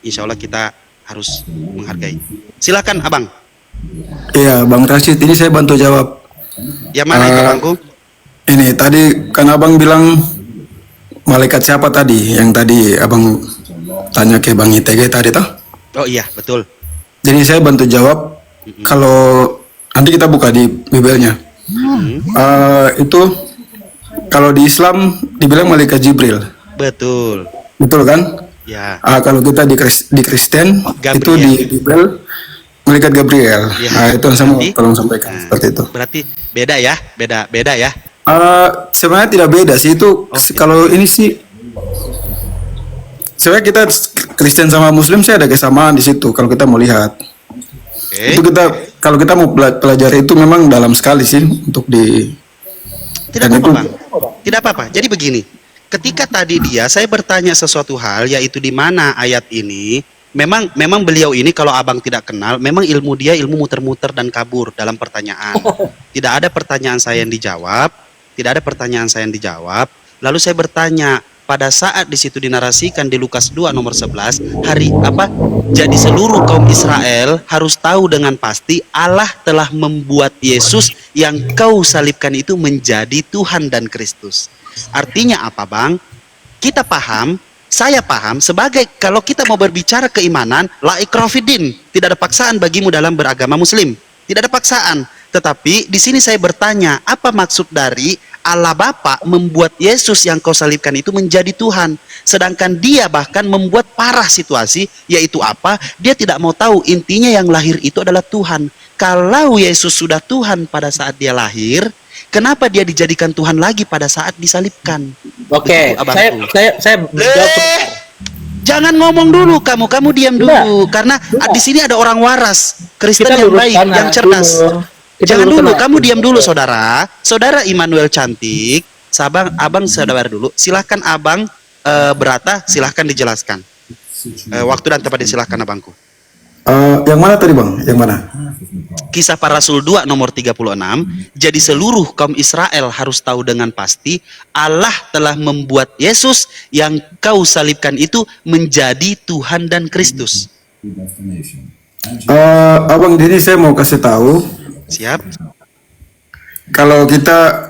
insya Allah kita harus menghargai. Silakan abang. Iya, Bang Rasid, ini saya bantu jawab. Yang mana itu abangku? Ini tadi kan abang bilang malaikat siapa tadi? Yang tadi abang tanya ke Bang ITG tadi toh? Oh iya, betul. Jadi saya bantu jawab. Kalau nanti kita buka di Bibelnya. Itu kalau di Islam dibilang malaikat Jibril. Betul kan? Ya. Kalau kita di Kristen itu di Bibel malaikat Gabriel. Ya. Itu yang saya tolong sampaikan seperti itu. Berarti beda ya, beda ya. Sebenarnya tidak beda sih itu. Kalau ini sih, sebenarnya kita Kristen sama Muslim sih ada kesamaan di situ. Kalau kita mau lihat, itu kalau kita mau pelajari itu memang dalam sekali sih untuk di. Tidak apa-apa, Bang. Tidak apa-apa. Jadi begini. ketika tadi saya bertanya sesuatu hal, yaitu di mana ayat ini, memang beliau ini kalau abang tidak kenal, memang ilmu dia ilmu muter-muter dan kabur dalam pertanyaan. Tidak ada pertanyaan saya yang dijawab, tidak ada pertanyaan saya yang dijawab. Lalu saya bertanya, pada saat di situ dinarasikan di Lukas 2 nomor 11, jadi seluruh kaum Israel harus tahu dengan pasti Allah telah membuat Yesus yang kau salibkan itu menjadi Tuhan dan Kristus. Artinya apa, Bang? Kita paham, saya paham, sebagai kalau kita mau berbicara keimanan, la ikraha fiddin, tidak ada paksaan bagimu dalam beragama Muslim, tidak ada paksaan. Tetapi di sini saya bertanya, apa maksud dari Allah Bapa membuat Yesus yang kau salibkan itu menjadi Tuhan, sedangkan dia bahkan membuat parah situasi, yaitu apa? Dia tidak mau tahu, intinya yang lahir itu adalah Tuhan. Kalau Yesus sudah Tuhan pada saat dia lahir, kenapa dia dijadikan Tuhan lagi pada saat disalibkan? Oke, saya jangan ngomong dulu, kamu diam dulu, karena di sini ada orang waras, Kristen yang baik, yang cerdas. Jangan dulu, kamu diam dulu, saudara Immanuel cantik, abang saudara dulu. Silahkan abang Berata, silahkan dijelaskan. Waktu dan tempat disilahkan abangku. Yang mana tadi bang? Yang mana? Kisah Para Rasul 2 nomor 36. Jadi seluruh kaum Israel harus tahu dengan pasti Allah telah membuat Yesus yang kau salibkan itu menjadi Tuhan dan Kristus. Abang, jadi saya mau kasih tahu. Siap. Kalau kita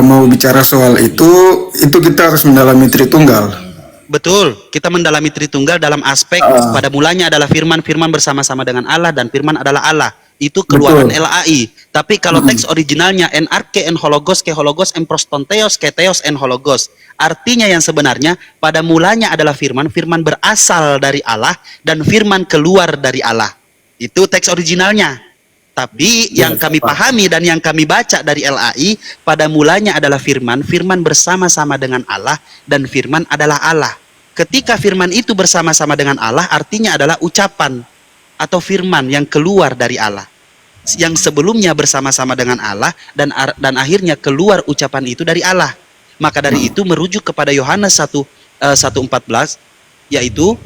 mau bicara soal itu kita harus mendalami Tritunggal. Betul, kita mendalami Tritunggal dalam aspek pada mulanya adalah firman bersama-sama dengan Allah, dan firman adalah Allah. Itu keluaran Betul. LAI. Tapi kalau teks originalnya en arche en hologos ke hologos en prostonteos ke theos en hologos. Artinya yang sebenarnya pada mulanya adalah firman berasal dari Allah dan firman keluar dari Allah. Itu teks originalnya. Tapi yang kami pahami dan yang kami baca dari LAI, pada mulanya adalah firman bersama-sama dengan Allah, dan firman adalah Allah. Ketika firman itu bersama-sama dengan Allah, artinya adalah ucapan atau firman yang keluar dari Allah. Yang sebelumnya bersama-sama dengan Allah, dan akhirnya keluar ucapan itu dari Allah. Maka dari itu merujuk kepada Yohanes 1:14, yaitu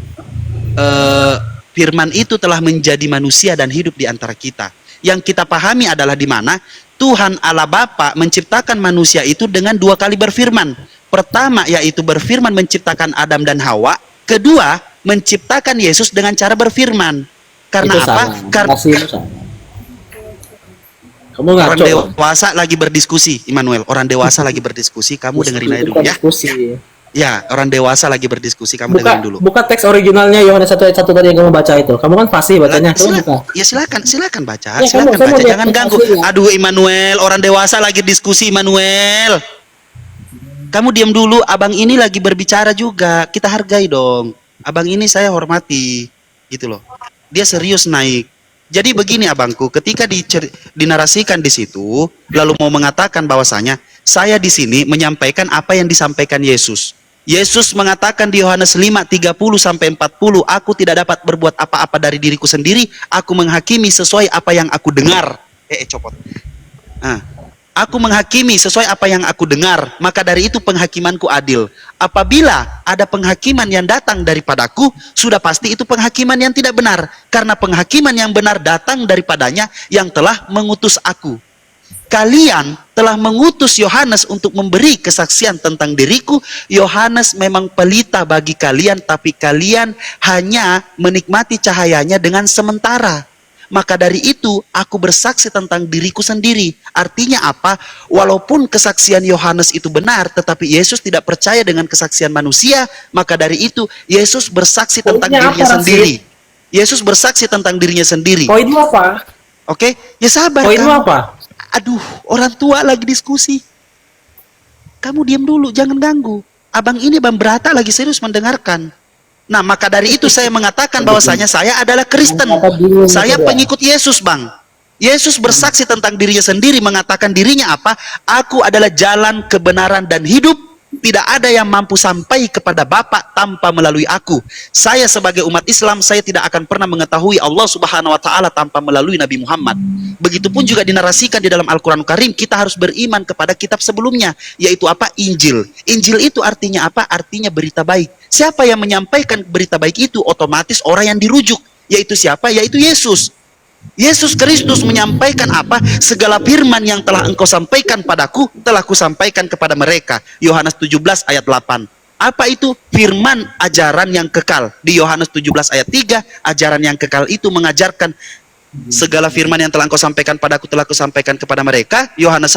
firman itu telah menjadi manusia dan hidup di antara kita. Yang kita pahami adalah di mana Tuhan Allah Bapa menciptakan manusia itu dengan dua kali berfirman. Pertama yaitu berfirman menciptakan Adam dan Hawa. Kedua menciptakan Yesus dengan cara berfirman. Karena itu apa? Karena kamu nggak orang dewasa lagi berdiskusi, Immanuel. Orang dewasa lagi berdiskusi. Kamu dengerin aja dulu ya. Ya, orang dewasa lagi berdiskusi, kamu dengerin dulu. Buka teks originalnya Yohanes 1 ayat 1 tadi yang kamu baca itu. Kamu kan fasih bacanya. Ya silakan baca. Ya, Silakan kamu baca, jangan ganggu. ya. Aduh, Immanuel, orang dewasa lagi diskusi, Immanuel. Kamu diam dulu, abang ini lagi berbicara juga. Kita hargai dong. Abang ini saya hormati. Gitu loh. Dia serius naik. Jadi begini abangku, ketika dinarasikan di situ, lalu mau mengatakan bahwasanya saya di sini menyampaikan apa yang disampaikan Yesus. Yesus mengatakan di Yohanes 5:30-40, aku tidak dapat berbuat apa-apa dari diriku sendiri, aku menghakimi sesuai apa yang aku dengar. Aku menghakimi sesuai apa yang aku dengar, maka dari itu penghakimanku adil. Apabila ada penghakiman yang datang daripadaku, sudah pasti itu penghakiman yang tidak benar, karena penghakiman yang benar datang daripadanya yang telah mengutus aku. Kalian telah mengutus Yohanes untuk memberi kesaksian tentang diriku. Yohanes memang pelita bagi kalian, tapi kalian hanya menikmati cahayanya dengan sementara. Maka dari itu aku bersaksi tentang diriku sendiri. Artinya apa? Walaupun kesaksian Yohanes itu benar, tetapi Yesus tidak percaya dengan kesaksian manusia. Maka dari itu Yesus bersaksi tentang dirinya sendiri. Yesus bersaksi tentang dirinya sendiri. Poinmu apa? Oke, ya sabar. Poinmu apa? Aduh, orang tua lagi diskusi. Kamu diam dulu, jangan ganggu. Abang ini Bang Berata lagi serius mendengarkan. Nah, maka dari itu saya mengatakan bahwasanya saya adalah Kristen. Saya pengikut Yesus, Bang. Yesus bersaksi tentang dirinya sendiri, mengatakan dirinya apa? Aku adalah jalan, kebenaran, dan hidup. Tidak ada yang mampu sampai kepada Bapa tanpa melalui aku. Saya sebagai umat Islam, saya tidak akan pernah mengetahui Allah Subhanahu wa taala tanpa melalui Nabi Muhammad. Begitupun juga dinarasikan di dalam Al-Qur'an Karim, kita harus beriman kepada kitab sebelumnya, yaitu apa? Injil. Injil itu artinya apa? Artinya berita baik. Siapa yang menyampaikan berita baik itu? Otomatis orang yang dirujuk, yaitu siapa? Yaitu Yesus. Yesus Kristus menyampaikan apa? Segala firman yang telah engkau sampaikan padaku, telah kusampaikan kepada mereka. Yohanes 17 ayat 8. Apa itu? Firman ajaran yang kekal. Di Yohanes 17 ayat 3, ajaran yang kekal itu mengajarkan segala firman yang telah engkau sampaikan padaku telah kusampaikan kepada mereka. Yohanes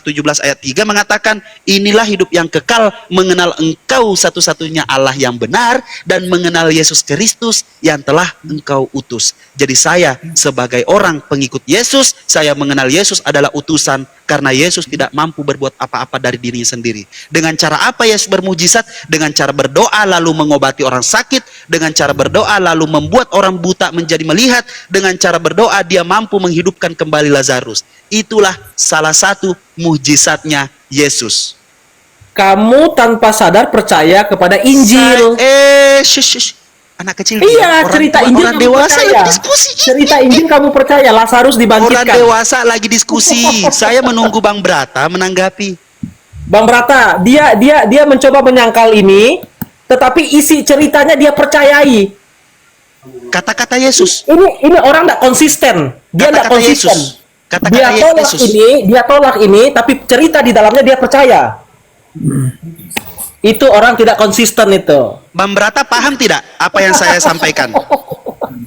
17 ayat 3 mengatakan, inilah hidup yang kekal, mengenal engkau satu-satunya Allah yang benar, dan mengenal Yesus Kristus yang telah engkau utus. Jadi saya sebagai orang pengikut Yesus, saya mengenal Yesus adalah utusan, karena Yesus tidak mampu berbuat apa-apa dari dirinya sendiri. Dengan cara apa Yesus bermujizat? Dengan cara berdoa lalu mengobati orang sakit, dengan cara berdoa lalu membuat orang buta menjadi melihat, dengan cara berdoa dia mampu menghidupkan kembali Lazarus. Itulah salah satu mujizatnya Yesus. Kamu tanpa sadar percaya kepada Injil. Anak kecil. Iya, cerita Injil orang kamu dewasa percaya. lagi diskusi. Cerita Injil kamu percaya, Lazarus Orang dibangkitkan. dewasa lagi diskusi. Saya menunggu Bang Brata menanggapi. Bang Brata, dia mencoba menyangkal ini, tetapi isi ceritanya dia percayai. Kata-kata Yesus. Ini orang tidak konsisten. Dia tidak Kata-kata konsisten. Yesus. Kata-kata Dia tolak Yesus. dia tolak ini, tapi cerita di dalamnya dia percaya. Itu orang tidak konsisten itu. Bang Brata paham tidak apa yang saya sampaikan?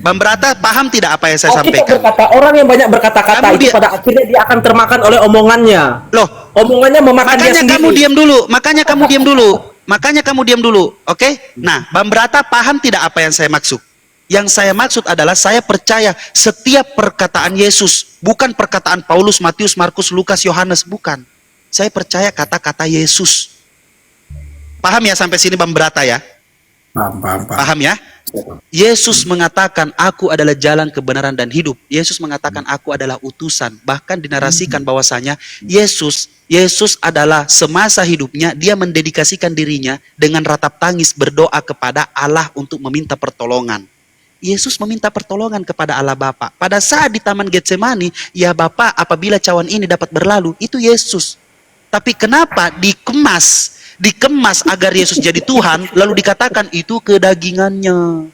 Bang Brata paham tidak apa yang saya Kita sampaikan? berkata, orang yang banyak berkata-kata Kamu itu pada akhirnya dia akan termakan oleh omongannya. Loh, Omongannya memakan dia makanya sendiri. kamu diam dulu. Makanya kamu diam dulu. Makanya kamu diam dulu. Oke? Nah, Bang Brata paham tidak apa yang saya maksud? Yang saya maksud adalah saya percaya setiap perkataan Yesus, bukan perkataan Paulus, Matius, Markus, Lukas, Yohanes, bukan. Saya percaya kata-kata Yesus. Paham ya sampai sini Bang Brata ya? Paham. Paham ya? Yesus mengatakan aku adalah jalan kebenaran dan hidup. Yesus mengatakan aku adalah utusan. Bahkan dinarasikan bahwasanya Yesus adalah semasa hidupnya dia mendedikasikan dirinya dengan ratap tangis berdoa kepada Allah untuk meminta pertolongan. Yesus meminta pertolongan kepada Allah Bapa. Pada saat di Taman Getsemani, ya Bapa, apabila cawan ini dapat berlalu, itu Yesus. Tapi kenapa dikemas agar Yesus jadi Tuhan, lalu dikatakan itu kedagingannya.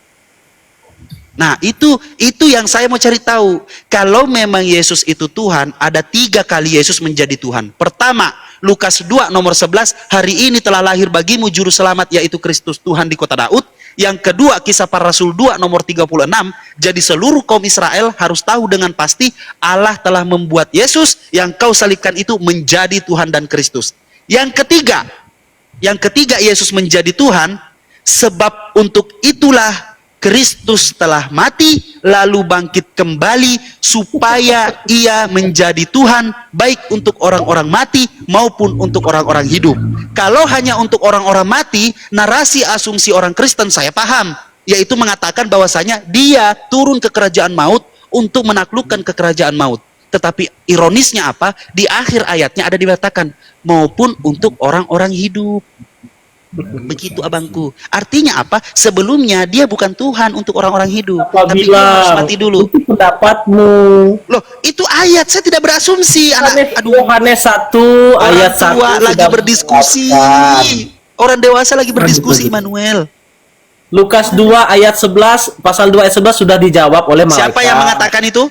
Nah, itu yang saya mau cari tahu. Kalau memang Yesus itu Tuhan, ada 3 kali Yesus menjadi Tuhan. Pertama, Lukas 2 nomor 11, hari ini telah lahir bagimu juru selamat, yaitu Kristus Tuhan di kota Daud. Yang kedua, Kisah Para Rasul 2 nomor 36, jadi seluruh kaum Israel harus tahu dengan pasti Allah telah membuat Yesus yang kau salibkan itu menjadi Tuhan dan Kristus. Yang ketiga Yesus menjadi Tuhan, sebab untuk itulah Kristus telah mati lalu bangkit kembali supaya ia menjadi Tuhan baik untuk orang-orang mati maupun untuk orang-orang hidup. Kalau hanya untuk orang-orang mati, narasi asumsi orang Kristen saya paham, yaitu mengatakan bahwasanya dia turun ke kerajaan maut untuk menaklukkan kekerajaan maut. Tetapi ironisnya apa? Di akhir ayatnya ada dikatakan maupun untuk orang-orang hidup. Begitu abangku. Artinya apa? Sebelumnya dia bukan Tuhan untuk orang-orang hidup, tapi dia harus mati dulu. Itu pendapatmu. Loh, itu ayat, saya tidak berasumsi. Yohanes 1 ayat 1 tua lagi berdiskusi. Orang dewasa lagi berdiskusi, Immanuel. Lukas 2 ayat 11, pasal 2 ayat 11 sudah dijawab oleh malaikat. Siapa yang mengatakan itu?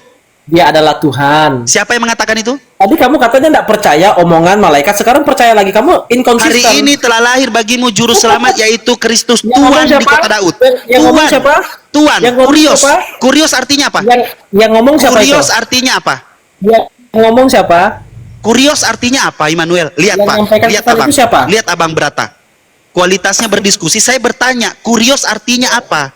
Dia adalah Tuhan. Siapa yang mengatakan itu? Tadi kamu katanya tidak percaya omongan malaikat, sekarang percaya lagi. Kamu inkonsisten. Hari ini telah lahir bagimu juru selamat, yaitu Kristus Tuhan di kota Daud. Yang ngomong siapa? Tuhan. Yang ngomong Kurios. siapa? Kurios artinya apa? Yang ngomong siapa itu? Kurios artinya apa? Yang ngomong siapa? Kurios artinya apa, Immanuel? Lihat Yang Pak, menyampaikan lihat pesan Abang. itu siapa? Lihat Abang Brata. Kualitasnya berdiskusi, saya bertanya, kurios artinya apa?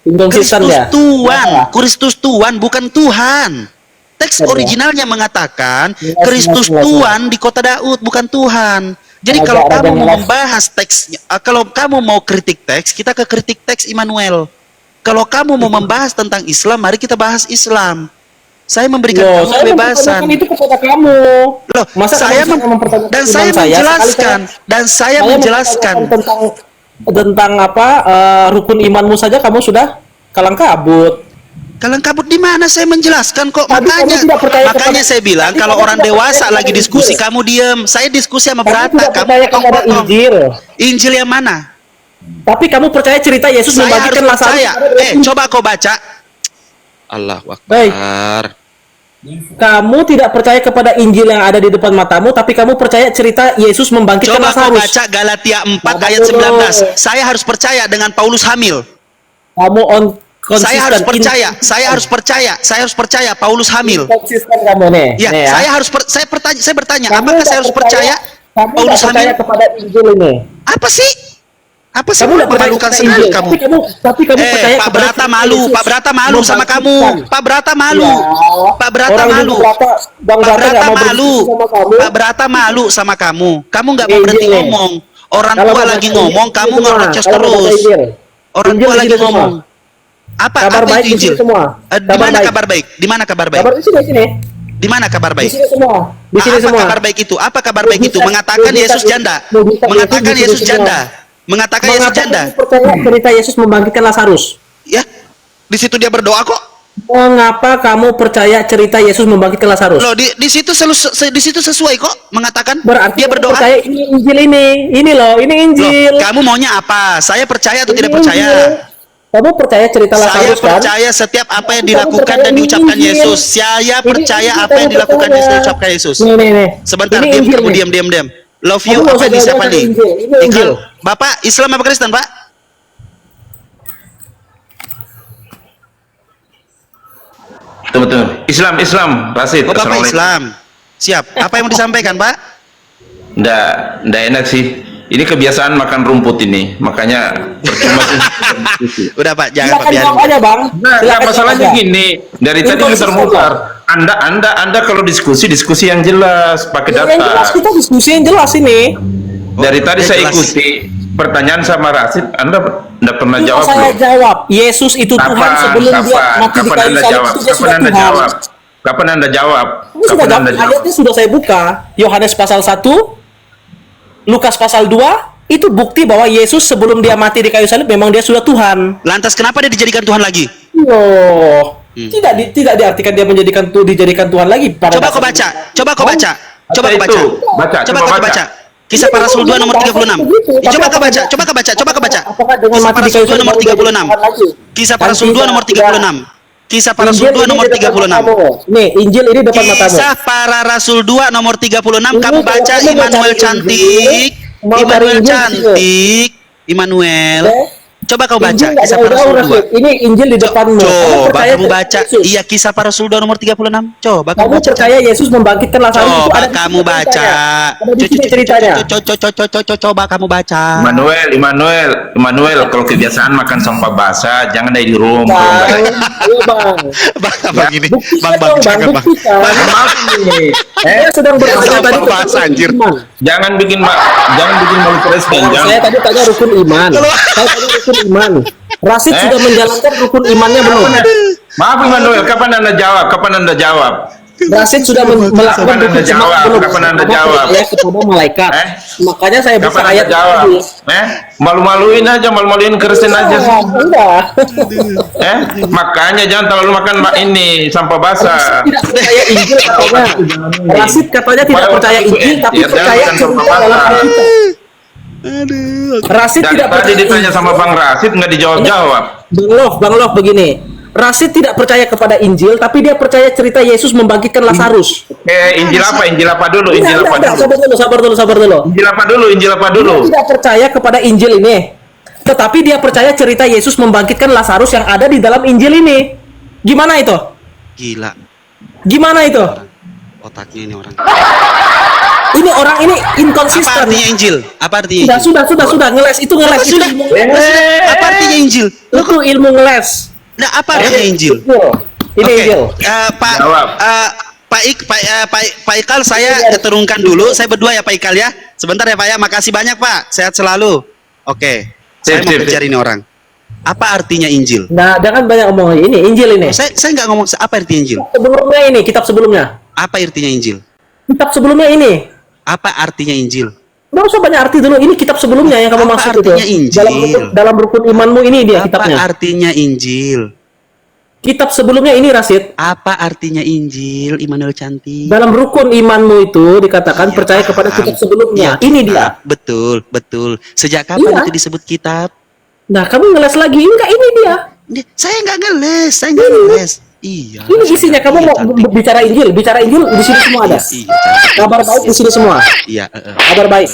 Inkonsisten Kristus ya? Tuhan, Ya. Kristus Tuhan bukan Tuhan. Teks Ya. originalnya mengatakan Ya, Kristus ya. Tuhan di kota Daud, bukan Tuhan. Jadi Raja- kalau Raja kamu mau Ngeles. membahas teksnya, kalau kamu mau kritik teks, kita ke kritik teks Immanuel. Kalau kamu mau membahas tentang Islam, mari kita bahas Islam. Saya memberikan Loh, kamu saya kebebasan. mempertanyakan itu kepada kamu. Loh, Masa saya kamu bisa mempertanyakan dan iman saya saya? menjelaskan Sekali dan saya saya menjelaskan. mempertanyakan tentang apa rukun imanmu saja kamu sudah kalang kabut. Kalian kabut di mana? Saya menjelaskan kok. Tadi Makanya kamu tidak percaya makanya kepada- saya bilang tadi kalau kamu orang tidak dewasa percaya lagi kepada diskusi Injil. kamu diem. Saya diskusi sama Kamu Berata, tidak kamu percaya kepada potong-potong. Injil. Injil yang mana? Tapi kamu percaya cerita Yesus Saya harus membagikan Lazarus percaya. kepada Injil. Coba kau baca. Allahu Baik. Akbar. Kamu tidak percaya kepada Injil yang ada di depan matamu, tapi kamu percaya cerita Yesus membangkitkan Coba kau Lazarus. baca Galatia 4 Sabar ayat dulu. 19. Saya harus percaya dengan Paulus hamil. Kamu konsisten. Saya harus percaya. Saya harus percaya. Saya harus percaya Paulus hamil. Konsisten kamu nih. Ya, nih saya bertanya, Kamu apakah nggak saya harus percaya Kamu Paulus nggak percaya hamil? kepada Injil ini. Apa sih? Apa sih? Kamu nggak percaya Memalukan kepada sekali Injil. kamu. Tapi kamu percaya Pak kepada Brata cerita malu, Yesus Pak Brata malu sama kamu. membangkitkan. Pak Brata malu. Ya. Pak Brata Orang malu. Bang Pak Brata Brata nggak mau malu. berdiskusi sama kamu. Pak Brata malu sama kamu. Kamu nggak mau Injil berhenti nih. ngomong. Orang Kalau tua mau lagi baca ngomong, Injil kamu semua. ngerocos Kalau mau baca terus. Injil. Orang Injil tua di lagi sini semua. ngomong. Apa Kabar apa baik itu di Injil? sini semua. Di Kabar mana baik. kabar baik? Di mana kabar baik? Kabar di sini. Di mana kabar Di baik? sini semua. Di sini Apa semua. kabar baik itu? Apa kabar baik itu? Mujizat- Mengatakan mujizat- Yesus janda. mujizat Mengatakan Yesus di Yesus sini janda. semua. Mengatakan Yesus Mengapa janda. kamu percaya cerita Yesus membangkitkan Lazarus? Ya. Di situ dia berdoa kok. Mengapa kamu percaya cerita Yesus membangkitkan Lazarus? Loh, di situ di situ sesuai kok mengatakan Berarti dia kamu berdoa. percaya ini Injil ini loh, ini Loh, Injil. kamu maunya apa? Saya percaya atau Ini tidak percaya? Injil. Kamu percaya cerita Saya Lazarus kan? percaya setiap apa yang Kamu dilakukan percaya dan ini diucapkan Injil. Yesus. Saya Ini percaya Injil apa yang kamu dilakukan dan percaya. diucapkan Yesus. Nih. Sebentar, Ini diam Injil kamu, nih. diam. Love Kamu you nggak apa usah ini siapa jalan-jalan nih? Injil. Ini Injil. Bapak Islam apa Kristen, Pak? Betul. Islam, Rasid. Oh, Bapak Assalamualaikum. Islam. Siap. Apa yang mau disampaikan, Pak? Nggak enak sih. Ini kebiasaan makan rumput ini, makanya percuma sih. Udah, Pak, jangan Pak Silakan biarin. jawab aja, Bang. Nah, Silakan masalahnya jawab aja. gini, dari Ini tadi konsisten, muter-muter. Anda kalau diskusi yang jelas, pakai Ya, yang jelas data. kita diskusi yang jelas ini. Dari tadi yang saya jelas. ikuti pertanyaan sama Rasid, Anda nggak pernah Tidak jawab saya loh. jawab. Yesus itu Tuhan sebelum dia mati di Kapan kayu Anda salib jawab? itu dia Kapan sudah Anda Tuhan. jawab? Kapan Anda jawab? Ini sudah Kapan jawab. Anda jawab? Ayatnya sudah saya buka. Yohanes pasal 1, Lukas pasal 2, itu bukti bahwa Yesus sebelum dia mati di kayu salib memang dia sudah Tuhan. Lantas kenapa dia dijadikan Tuhan lagi? Loh, tidak diartikan dia dijadikan Tuhan lagi pada Coba kau baca. dasarnya. Coba kau baca. Coba kau baca. Baca, Coba coba kau baca. baca. Kisah para Rasul 2 nomor 36. Coba kau baca. Coba kau baca. Coba kau baca. Apakah dengan Kisah mati para di kayu Rasul 2 salib nomor baru dia 36. Tuhan lagi? Kisah para Rasul 2 Tidak, nomor tidak. 36. Kisah para Rasul 2 nomor 36. Nih, Injil ini depan matamu. Kisah para Rasul 2 nomor 36. Kamu Ini baca kalau kamu mau Immanuel cari cantik. Injil, mau cari Immanuel Injil, cantik. Immanuel. Oke. Coba kau baca Injil nggak Kisah para jauh-jauh, Rasul 2. Rasul. Ini Injil di depanmu. Kamu Coba percaya kamu baca. Yesus? Iya, Kisah para Rasul 2 nomor 36. Coba kamu Kamu baca. percaya Yesus membangkitkan Lazarus itu Coba ada di kamu sini baca. ceritanya. Ada di sini ceritanya. Coba kamu baca. Immanuel, kalau kebiasaan makan sampah basah, jangan dari di rumah. Bang, iya bang. Bang, abang ini. Buktikan Bang, dong, jangan, Bang. buktikan. Maaf nih. Saya sedang bertanya sampah tadi tentang bahasa, anjir. iman. Jangan bikin malu presiden. Saya Jangan. tadi tanya rukun iman. Saya tanya rukun iman. Rasid sudah menjalankan rukun imannya belum? Maaf Immanuel, kapan Anda jawab? Rasid sudah melakukan Kapan Anda rukun iman jawab? belum? Kapan Anda Karena jawab? percaya kepada malaikat. Makanya saya buka Kapan Anda ayat jawab? tadi. Malu-maluin Kristen aja sih. Enggak. Makanya jangan terlalu makan sampah basah. Tidak percaya Injil katanya. Rasid katanya tidak percaya Injil tapi Ya, percaya jangan cerita sampah dalam basah. Alkitab. Rasid Dari tidak tadi percaya ditanya sama Bang Rasid nggak dijawab-jawab. Bang Loh begini. Rasid tidak percaya kepada Injil tapi dia percaya cerita Yesus membangkitkan Lazarus. Injil apa? Injil apa dulu? Enggak, sabar dulu. Injil apa dulu? Dia tidak percaya kepada Injil ini. Tetapi dia percaya cerita Yesus membangkitkan Lazarus yang ada di dalam Injil ini. Gimana itu? Gila. Gimana itu? Otaknya ini orang. Ini orang ini Apa inkonsisten. artinya Injil? Apa artinya Injil? Sudah ngeles itu ngeles. Itu Sudah. ilmu, Apa artinya Injil? itu ilmu ngeles. Nah, apa artinya Injil? Ini Oke, Injil. Pak Jawab. Pak Ikal, saya turunkan dulu. Saya berdua ya Pak Ikal ya. Sebentar ya Pak ya. Makasih banyak Pak. Sehat selalu. Oke. Saya mau Sip. kejar ini orang. Apa artinya Injil? Nah, jangan banyak ngomong ini Injil ini. Saya nggak ngomong apa artinya Injil. Sebelumnya ini kitab sebelumnya. Apa artinya Injil? Kitab sebelumnya ini. Apa artinya Injil? Nggak usah banyak arti dulu. Ini kitab sebelumnya yang kamu Apa maksud itu. artinya Injil? Dalam rukun imanmu ini dia Apa kitabnya. artinya Injil? Kitab sebelumnya ini Rasid. Apa artinya Injil, Immanuel cantik? Dalam rukun imanmu itu dikatakan Iya, percaya kepada paham. kitab sebelumnya. Iya, Ini paham. dia. Betul, betul. Sejak kapan Iya. itu disebut kitab? Nah, kamu ngeles lagi. Enggak, ini dia. Saya nggak ngeles, saya nggak ngeles. Iya. Ini isinya. Kamu Iya, mau cantik. bicara Injil. Bicara Injil di sini semua ada. Iya, cantik. Kabar baik di sini semua. Iya, Kabar baik.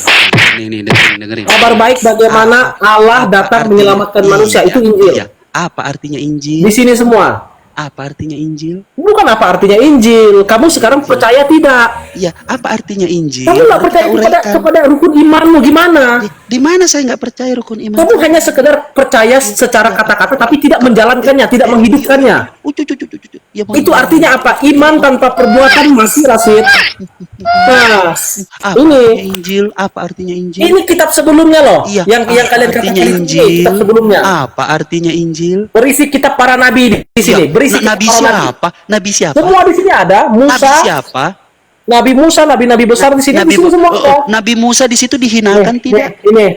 Nih, dengerin. Kabar baik bagaimana Allah datang Apa menyelamatkan artinya- manusia. iya, Itu Injil. iya. Apa artinya Injil? Di sini semua. Apa artinya Injil? Bukan apa artinya Injil. Kamu sekarang percaya tidak? Iya, apa artinya Injil? Kamu nggak Mari percaya kita uraikan. kepada rukun imanmu gimana? Di mana saya nggak percaya rukun iman? Kamu hanya sekedar percaya secara kata-kata tapi tidak menjalankannya, tidak menghidupkannya. Ya, Itu artinya apa? Iman tanpa perbuatan masih Rasid. Nah, apa ini artinya Injil? Apa artinya Injil? ini kitab sebelumnya loh. Iya. Yang Apa kalian artinya katakan Injil? ini kitab sebelumnya. Apa artinya Injil? Berisi kitab para nabi di sini. Iya. Berisi kitab Nabi para nabi. siapa? Nabi siapa? Semua di sini ada. Nabi Musa, siapa? Nabi Musa, nabi-nabi besar di sini. Di sini semua ada. Nabi Musa di situ dihinakan tidak? Ini.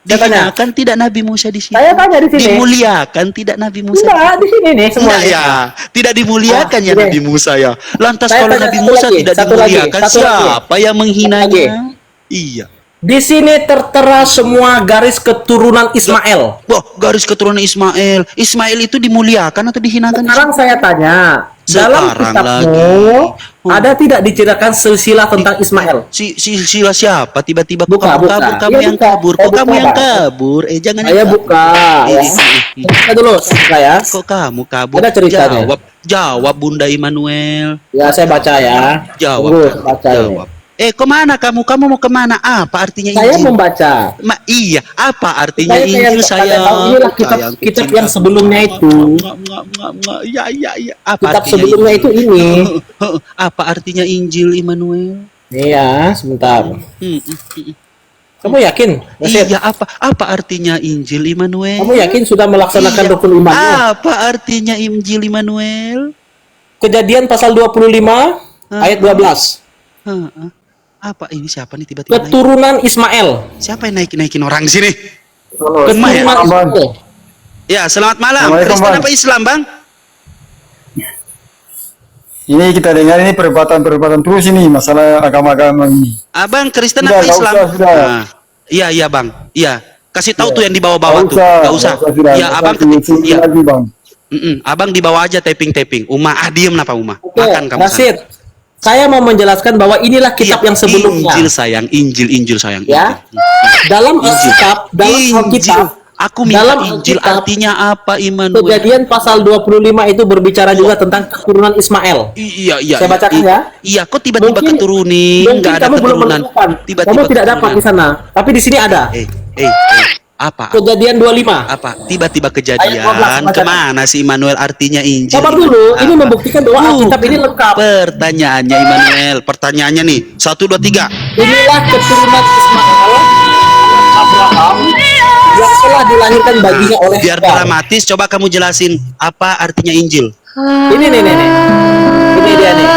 Saya tanya. Dihinakan tidak Nabi Musa di situ? Saya tanya di sini. Dimuliakan tidak Nabi Musa? Enggak, di sini nih semua. Enggak ya, tidak dimuliakan Ah, ya ini. Nabi Musa ya. Lantas Saya kalau tanya Nabi satu Musa lagi, tidak satu lagi, dimuliakan, satu lagi. siapa yang menghinanya? Satu Iya. Di sini tertera semua garis keturunan Ismail. Wah, garis keturunan Ismail. Ismail itu dimuliakan atau dihinakan? Sekarang saya tanya, dalam Sekarang kitabmu ada tidak diceritakan silsilah tentang Ismail? Sila siapa? Tiba-tiba kok Buka, kamu buka. kabur, kamu Iya, yang buka. kabur, Saya kok kamu buka, yang Pak. kabur? Jangan Saya yang buka ya. Buka dulu saya. Kok kamu kabur? Ada ceritanya. Jawab Bunda Immanuel. Ya, saya baca ya. Jawab. Tunggu, kamu, baca ini. jawab. Kemana kamu? Kamu mau kemana? Apa artinya Saya Injil? membaca. Iya, apa artinya Saya Injil tahu sayang? inilah kitab yang sebelumnya itu. Iya. Apa Kitab artinya sebelumnya Injil? itu ini. Apa artinya Injil, Immanuel? Iya, sebentar. Kamu yakin? Rasid? Iya, apa artinya Injil, Immanuel? Kamu yakin sudah melaksanakan Iya. rukun imanmu? Apa artinya Injil, Immanuel? Kejadian pasal 25 ayat 12. Apa ini siapa nih tiba-tiba naik? Keturunan Ismail. Siapa yang naikin orang di sini? Keturunan ya? Ismail. Ya, selamat malam. Assalamualaikum, Kristen Bang. apa Islam, Bang? Ini kita dengar ini perdebatan terus ini masalah agama-agama ini. Abang Kristen Sudah, apa nggak Islam? usah, sudah. Iya, Bang. Iya. Kasih tahu Iya. tuh yang di bawah-bawah tuh. Nggak usah. sudah. Iya, Abang Iya. Lagi, Bang. Abang di bawah aja taping. Diem napa Uma? Oke, Makan kamu. Rasid. Saya mau menjelaskan bahwa inilah kitab yang sebelumnya. Injil sayang, Injil sayang. Ya. Injil. Dalam Alkitab, dalam Alkitab, Aku minta dalam Injil Alkitab, artinya apa, Immanuel? Kejadian pasal 25 itu berbicara juga tentang keturunan Ismail. Iya. Saya bacakan ya. Iya, kok tiba-tiba keturunin? Mungkin Nggak ada kamu belum keturunan. menemukan. Kamu tidak dapat di sana. Tapi di sini ada. Apa? Kejadian 25. Apa? Tiba-tiba Ayat 12, kejadian. bacakan. Kemana si Immanuel artinya Injil? Sabar dulu, ini Apa? membuktikan bahwa Alkitab ini lengkap. Pertanyaannya Immanuel, pertanyaannya nih. 1, 2, 3. Inilah keturunan Ismail, Abraham, yang telah dilahirkan baginya oleh Biar Tuhan. dramatis, coba kamu jelasin apa artinya Injil. Ini nih. Ini dia nih.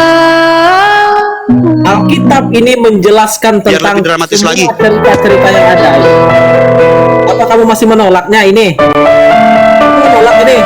Alkitab ini menjelaskan Biar tentang lebih dramatis semua lagi. cerita-cerita yang ada. Apa kamu masih menolaknya ini? Kamu menolak ini?